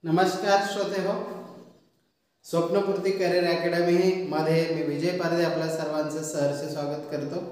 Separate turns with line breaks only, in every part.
नमस्कार श्रोते हो, स्वप्नपूर्ती करिअर अकॅडमी मध्ये मी विजय पारदे आपल्या सर्वांचं सहर्ष स्वागत करतो।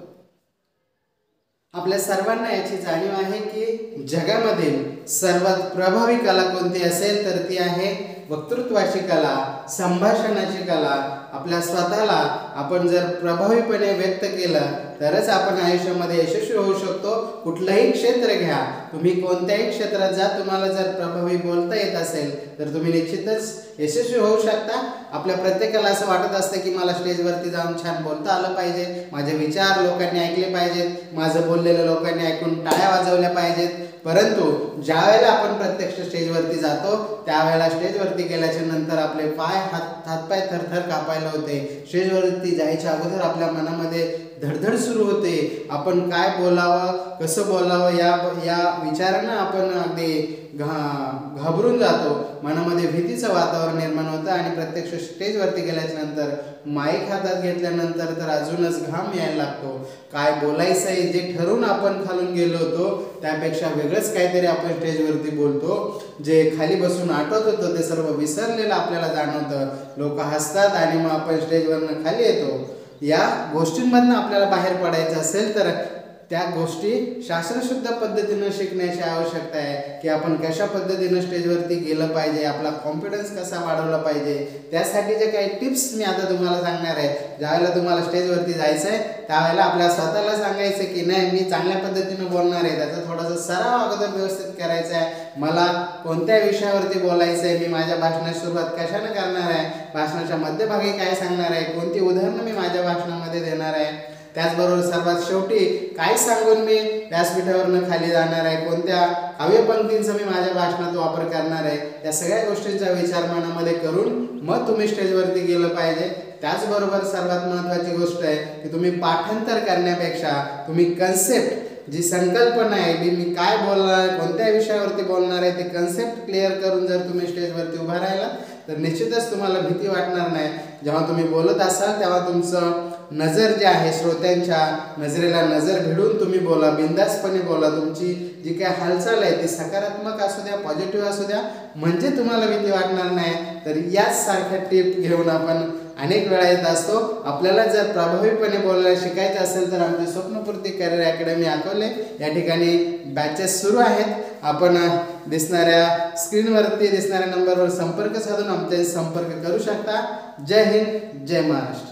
आपल्या सर्वांना याची जाणीव आहे की जगामधील सर्वात प्रभावी कला कोणती असेल तर ती आहे वक्तृत्वाची कला, संभाषणाची कला। आपल्या स्वतःला आपण जर प्रभावीपणे व्यक्त केलं तरच आपण आयुष्यामध्ये यशस्वी होऊ शकतो। कुठलंही क्षेत्र घ्या, तुम्ही कोणत्याही क्षेत्रात जा, तुम्हाला जर प्रभावी बोलता येत असेल तर तुम्ही निश्चितच यशस्वी होऊ शकता। आपल्या प्रत्येकाला असं वाटत असतं की मला स्टेजवरती जाऊन छान बोलता आलं पाहिजे, माझे विचार लोकांनी ऐकले पाहिजेत, माझं बोललेलं लोकांनी ऐकून टाळ्या वाजवल्या पाहिजेत। परंतु ज्यावेळेला आपण प्रत्यक्ष स्टेजवरती जातो त्यावेळेला स्टेजवरती गेल्याच्या नंतर आपले हातपाय थरथर कापायला होते। स्टेजवरती जायच्या अगोदर आपल्या मनामध्ये धडधड सुरू होते, आपण काय बोलावं, कसं बोलावं या विचारानं आपण अगदी घाबरून जातो। मनामध्ये भीतीचं वातावरण निर्माण होतं आणि प्रत्यक्ष स्टेजवरती गेल्याच्या नंतर माईक हातात घेतल्यानंतर तर अजूनच घाम यायला लागतो। काय बोलायचं आहे जे ठरवून आपण खालून गेलो होतो त्यापेक्षा वेगळंच काहीतरी आपण स्टेजवरती बोलतो। जे खाली बसून आठवत होतं ते सर्व विसरलेलं आपल्याला जाणवतं। लोक हसतात आणि मग आपण स्टेजवरनं खाली येतो। या गोष्टींमधून आपल्याला बाहेर पडायचं असेल तर त्या गोष्टी शास्त्रशुद्ध पद्धतीने शिकण्याची आवश्यकता आहे की आपण कशा पद्धतीने स्टेजवरती गेलं पाहिजे, आपला कॉन्फिडन्स कसा वाढवला पाहिजे। त्यासाठी जे काही टिप्स मी आता तुम्हाला सांगणार आहे। ज्यावेळेला तुम्हाला स्टेजवरती जायचं आहे त्यावेळेला आपल्या स्वतःला सांगायचं की नाही, मी चांगल्या पद्धतीने बोलणार आहे, त्याचा थोडासा सराव अगोदर व्यवस्थित करायचा आहे। मला कोणत्या विषयावरती बोलायचं आहे, मी माझ्या भाषणाची सुरुवात कशाने करणार आहे, भाषणाच्या मध्यभागी काय सांगणार आहे, कोणती उदाहरणं मी माझ्या भाषणामध्ये देणार आहे, त्याचबरोबर सर्वात शेवटी काय सांगून मी व्यासपीठावरनं खाली जाणार आहे, कोणत्या काव्यपंक्तींचा मी माझ्या भाषणात वापर करणार आहे। या सगळ्या गोष्टींचा विचार मनामध्ये करून मग तुम्ही स्टेजवरती गेलं पाहिजे। त्याचबरोबर सर्वात महत्त्वाची गोष्ट आहे की तुम्ही पाठांतर करण्यापेक्षा तुम्ही कन्सेप्ट, जी संकल्पना आहे, मी काय बोलणार, कोणत्या विषयावरती बोलणार आहे, ते कन्सेप्ट क्लिअर करून जर तुम्ही स्टेजवरती उभा राहिला तर निश्चितच तुम्हाला भीती वाटणार नाही। जेव्हा तुम्ही बोलत असाल तेव्हा तुमचं नजर जे आहे, श्रोत्यांच्या नजरेला नजर भिडून तुम्ही बोला, बिंदासपणे बोला। तुमची जी काही हालचाल आहे ती सकारात्मक असू द्या, पॉझिटिव्ह असू द्या, म्हणजे तुम्हाला भीती वाटणार नाही। तर याच सारख्या टिप घेऊन आपण अनेक वेळा येत असतो। आपल्याला जर प्रभावीपणे बोलायला शिकायचं असेल तर आमची स्वप्नपूर्ती करिअर अकॅडमी अकोले या ठिकाणी बॅचेस सुरू आहेत। आपण दिसणाऱ्या स्क्रीनवरती दिसणाऱ्या नंबरवर संपर्क साधून आमच्याशी संपर्क करू शकता। जय हिंद, जय महाराष्ट्र।